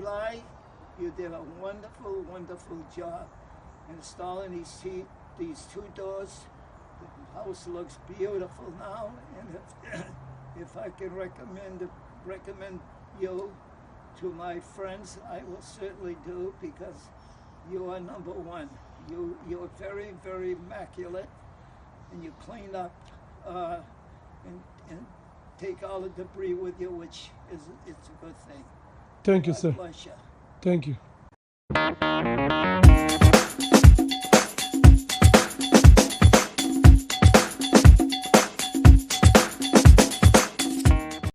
July, you did a wonderful, wonderful job installing these two doors. The house looks beautiful now, and if I can recommend you to my friends, I will certainly do, because you are number one. You're very, very immaculate, and you clean up and take all the debris with you, which it's a good thing. Thank you, God sir. bless you. Thank you.